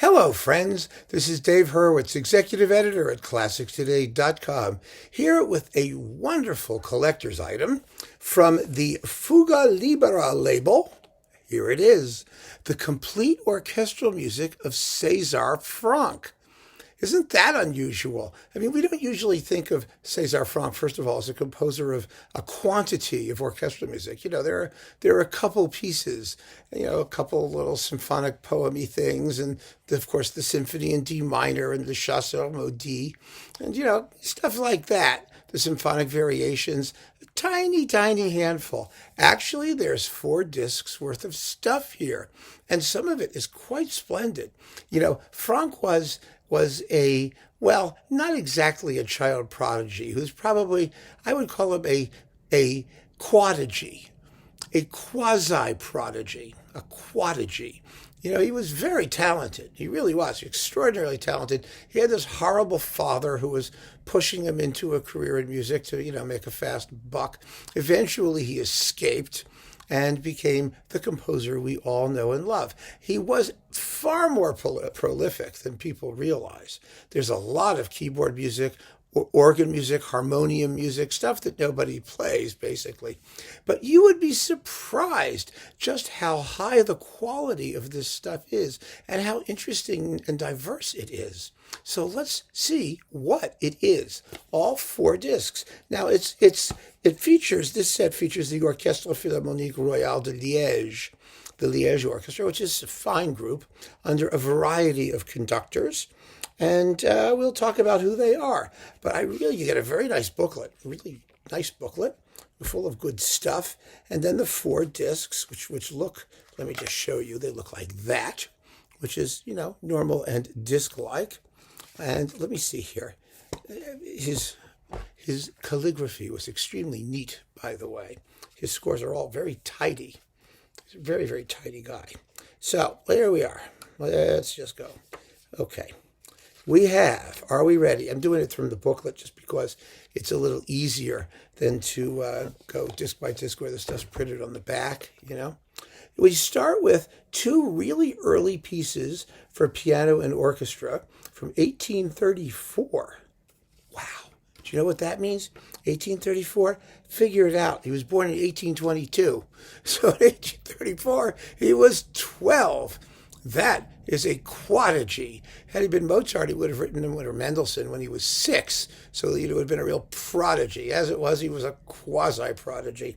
Hello, friends. This is Dave Hurwitz, executive editor at ClassicsToday.com, here with a wonderful collector's item from the Fuga Libera label. Here it is, the complete orchestral music of César Franck. Isn't that unusual? I mean, we don't usually think of César Franck, first of all, as a composer of a quantity of orchestral music. You know, there are a couple pieces, a couple little symphonic poem-y things, and of course the symphony in D minor and the chasseur maudit, and stuff like that. The symphonic variations, a tiny, tiny handful. Actually, there's 4 discs worth of stuff here, and some of it is quite splendid. Franck was not exactly a child prodigy, who's probably, I would call him a quodigy, a quasi-prodigy, a quodigy. He was very talented. He really was extraordinarily talented. He had this horrible father who was pushing him into a career in music to, make a fast buck. Eventually, he escaped and became the composer we all know and love. He was far more prolific than people realize. There's a lot of keyboard music, organ music, harmonium music, stuff that nobody plays, basically. But you would be surprised just how high the quality of this stuff is and how interesting and diverse it is. So let's see what it is. All 4 discs. Now, this set features the Orchestral Philharmonic Royale de Liège, the Liège Orchestra, which is a fine group under a variety of conductors. And we'll talk about who they are. But you get a very nice booklet, really nice booklet, full of good stuff. And then the 4 discs, which look, let me just show you, they look like that, which is, normal and disc-like. And let me see here. His calligraphy was extremely neat, by the way. His scores are all very tidy. He's a very, very tidy guy. So, there we are. Let's just go. Okay. Are we ready? I'm doing it from the booklet just because it's a little easier than to go disc by disc where the stuff's printed on the back, We start with 2 really early pieces for piano and orchestra from 1834. Wow. Do you know what that means? 1834? Figure it out. He was born in 1822. So in 1834, he was 12. That is a quodigy. Had he been Mozart, he would have written him, or Mendelssohn, when he was 6. So he would have been a real prodigy. As it was, he was a quasi-prodigy.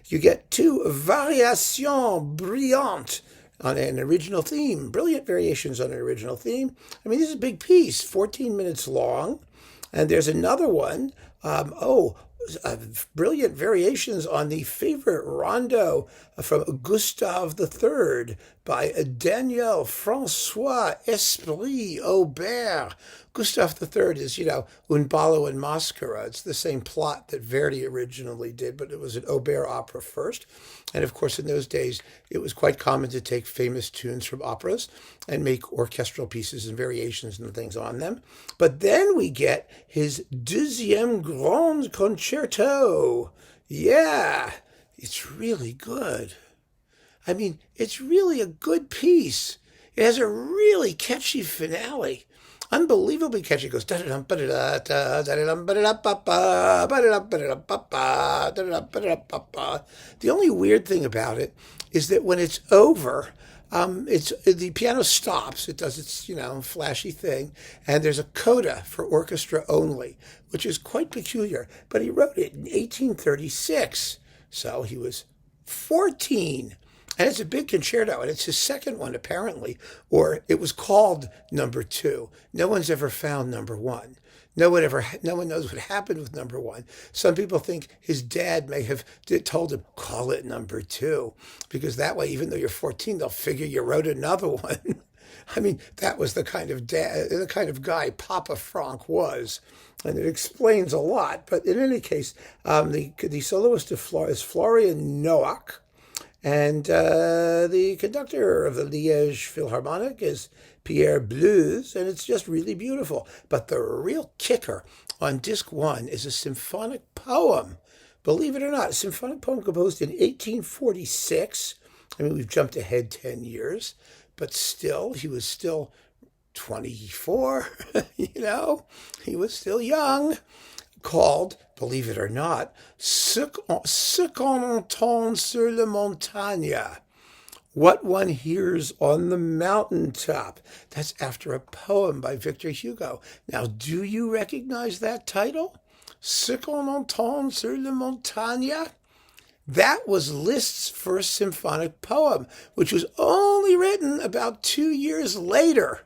You get 2 variations brillantes on an original theme. Brilliant variations on an original theme. I mean, this is a big piece, 14 minutes long. And there's another one, brilliant variations on the favorite rondo from Gustave III by Daniel François Esprit Aubert. Gustave III is, Un ballo in Mascara. It's the same plot that Verdi originally did, but it was an Aubert opera first. And of course, in those days, it was quite common to take famous tunes from operas and make orchestral pieces and variations and things on them. But then we get his Deuxième Grand Concerto. Yeah, it's really good. I mean, it's really a good piece. It has a really catchy finale. Unbelievably catchy. It goes da-da-dum, ba-da-da, da-da-dum, ba-da-da-ba-ba, ba-da-dum, ba-da-da-ba-ba, da-da-dum, ba-da-da-ba-ba. The only weird thing about it is that when it's over, the piano stops. It does its, flashy thing. And there's a coda for orchestra only, which is quite peculiar. But he wrote it in 1836. So he was 14. And it's a big concerto, and it's his second one, apparently, or it was called number 2. No one's ever found number 1. No one knows what happened with number 1. Some people think his dad may have told him, call it number 2, because that way, even though you're 14, they'll figure you wrote another one. I mean, that was the kind of guy Papa Franck was, and it explains a lot. But in any case, the soloist is Florian Noack. And the conductor of the Liège Philharmonic is Pierre Bleuse, and it's just really beautiful. But the real kicker on disc 1 is a symphonic poem. Believe it or not, a symphonic poem composed in 1846. I mean, we've jumped ahead 10 years, but still, he was still 24, he was still young, called, believe it or not, Ce qu'on entend sur la montagne. What one hears on the mountaintop. That's after a poem by Victor Hugo. Now, do you recognize that title? Ce qu'on entend sur la montagne? That was Liszt's first symphonic poem, which was only written about 2 years later.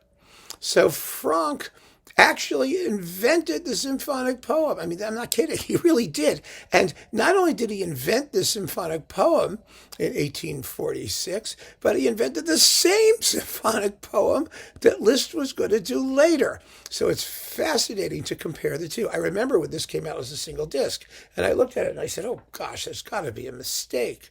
So Franck actually invented the symphonic poem. I mean, I'm not kidding. He really did. And not only did he invent the symphonic poem in 1846, but he invented the same symphonic poem that Liszt was going to do later. So it's fascinating to compare the two. I remember when this came out as a single disc, and I looked at it and I said, oh gosh, there's got to be a mistake.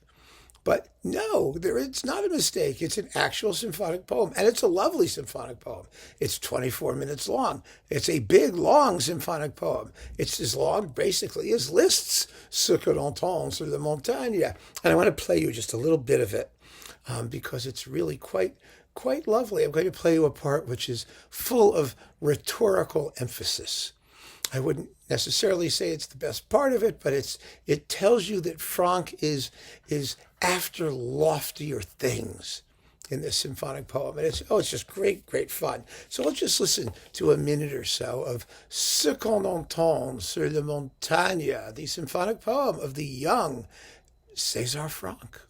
But no, it's not a mistake. It's an actual symphonic poem, and it's a lovely symphonic poem. It's 24 minutes long. It's a big, long symphonic poem. It's as long, basically, as Liszt's Ce qu'on entend sur la montagne. And I want to play you just a little bit of it because it's really quite lovely. I'm going to play you a part which is full of rhetorical emphasis. I wouldn't necessarily say it's the best part of it, but it tells you that Franck is after loftier things in this symphonic poem. And it's just great fun. So let's just listen to a minute or so of Ce qu'on entend sur la montagne, the symphonic poem of the young César Franck.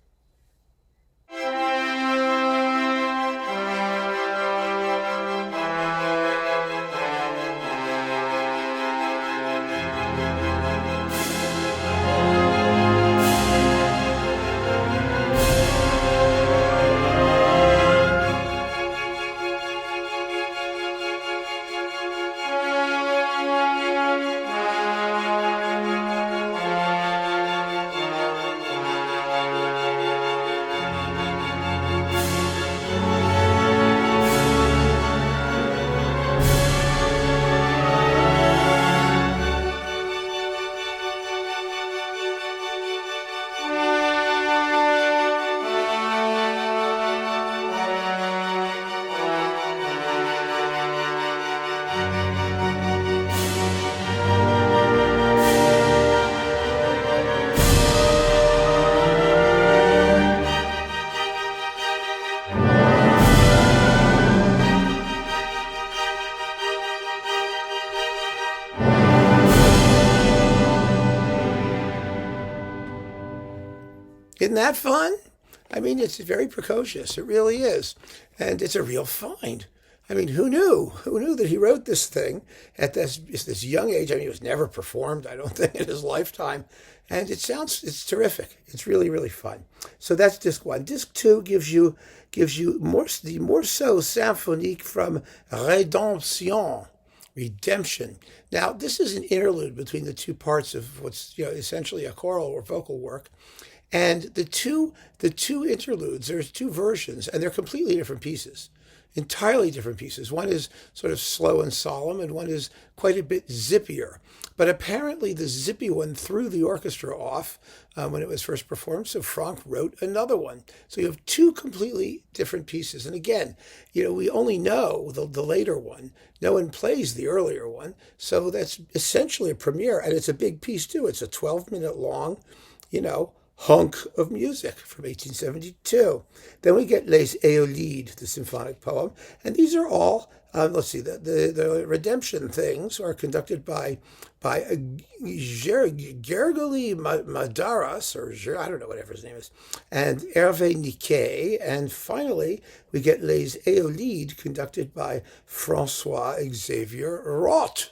Isn't that fun? I mean, it's very precocious. It really is. And it's a real find. I mean, who knew? Who knew that he wrote this thing at this young age? I mean, it was never performed, I don't think, in his lifetime. And it's terrific. It's really fun. So that's disc one. Disc two gives you the morceau symphonique from Redemption. Now, this is an interlude between the two parts of what's essentially a choral or vocal work. And the two interludes, there's two versions, and they're completely different pieces, entirely different pieces. One is sort of slow and solemn, and one is quite a bit zippier. But apparently the zippy one threw the orchestra off when it was first performed, so Franck wrote another one. So you have two completely different pieces. And again, we only know the later one. No one plays the earlier one. So that's essentially a premiere, and it's a big piece too. It's a 12-minute long, hunk of music from 1872. Then we get Les Éolides, the symphonic poem, and these are all, the Redemption things are conducted by Gergely Madaras, or I don't know, whatever his name is, and Hervé Niquet, and finally we get Les Éolides conducted by François Xavier Roth.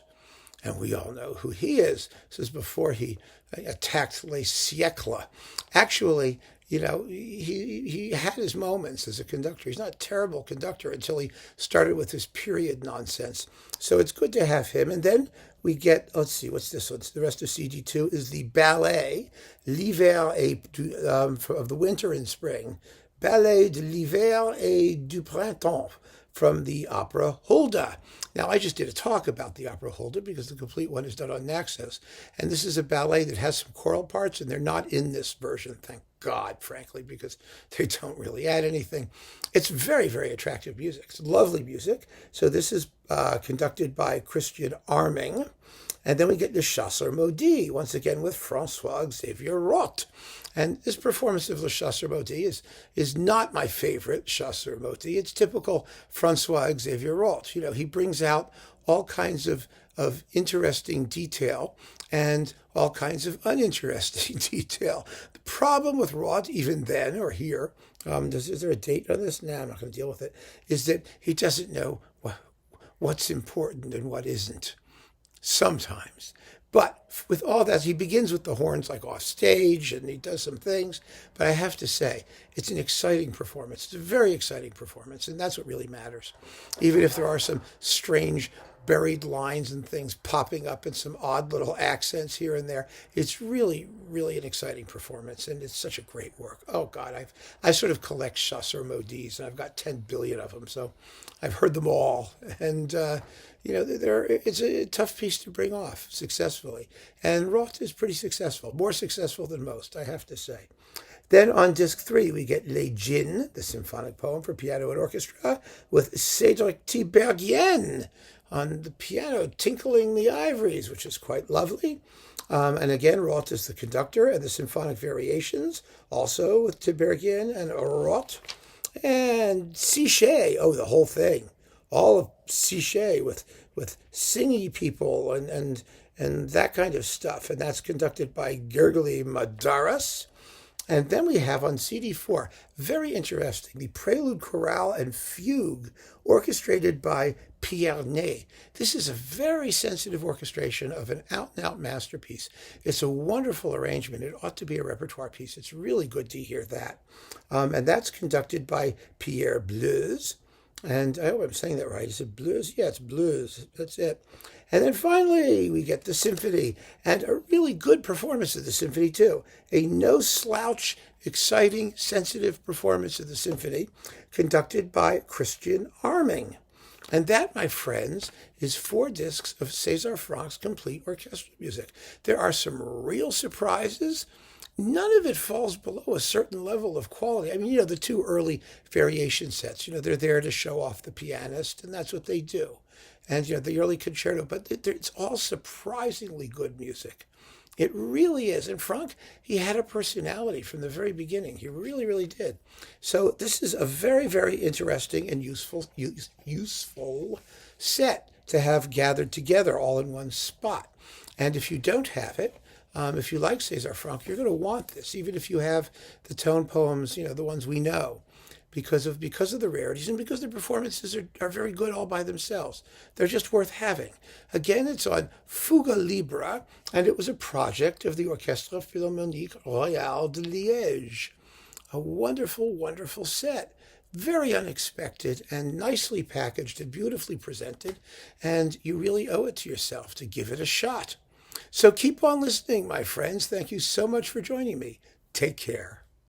And we all know who he is. This is before he attacked Les Siècles. Actually, he had his moments as a conductor. He's not a terrible conductor until he started with his period nonsense. So it's good to have him. And then we get, let's see, what's this one? The rest of CD2 is the ballet, L'hiver of the winter and spring. Ballet de l'hiver et du printemps from the opera Hulda. Now, I just did a talk about the opera Hulda because the complete one is done on Naxos. And this is a ballet that has some choral parts, and they're not in this version, thank God, frankly, because they don't really add anything. It's very, very attractive music. It's lovely music. So this is conducted by Christian Arming. And then we get the Chasseur Maudit, once again with François Xavier Roth. And this performance of Le Chasseur Maudit is not my favorite Chasseur Maudit. It's typical François Xavier Roth. You know, he brings out all kinds of interesting detail and all kinds of uninteresting detail. The problem with Roth, even then or here, is there a date on this? No, I'm not going to deal with it, is that he doesn't know what's important and what isn't. Sometimes. But with all that, he begins with the horns like off stage and he does some things. But I have to say, it's an exciting performance. It's a very exciting performance. And that's what really matters. Even if there are some strange buried lines and things popping up and some odd little accents here and there, it's really, really an exciting performance. And it's such a great work. Oh, God, I sort of collect Chasseur Maudits, and I've got 10 billion of them. So I've heard them all. And, you know, it's a tough piece to bring off successfully. And Roth is pretty successful, more successful than most, I have to say. Then on disc 3, we get Les Djinns, the symphonic poem for piano and orchestra, with Cédric Tiberghien on the piano, tinkling the ivories, which is quite lovely. And again, Roth is the conductor, and the symphonic variations, also with Tiberghien and Roth. And Sichet, oh, the whole thing. All of Sichet with singy people and that kind of stuff. And that's conducted by Gergely Madaras. And then we have on CD4, very interesting, the Prelude, Chorale, and Fugue, orchestrated by Pierre Ney. This is a very sensitive orchestration of an out-and-out masterpiece. It's a wonderful arrangement. It ought to be a repertoire piece. It's really good to hear that. And that's conducted by Pierre Bleuse. And I hope I'm saying that right. Is it Blues? Yeah, it's Blues. That's it. And then finally, we get the symphony, and a really good performance of the symphony, too. A no-slouch, exciting, sensitive performance of the symphony, conducted by Christian Arming. And that, my friends, is 4 discs of César Franck's complete orchestral music. There are some real surprises. None of it falls below a certain level of quality. I mean, you know, the 2 early variation sets, you know, they're there to show off the pianist, and that's what they do. And, you know, the early concerto, but it's all surprisingly good music. It really is. And Franck, he had a personality from the very beginning. He really, really did. So this is a very, very interesting and useful set to have gathered together all in one spot. And if you don't have it, if you like César Franck, you're going to want this, even if you have the tone poems, you know, the ones we know, because of the rarities and because the performances are very good all by themselves. They're just worth having. Again, it's on Fuga Libera, and it was a project of the Orchestral Philharmonic Royal de Liège. A wonderful, wonderful set. Very unexpected and nicely packaged and beautifully presented, and you really owe it to yourself to give it a shot. So keep on listening, my friends. Thank you so much for joining me. Take care.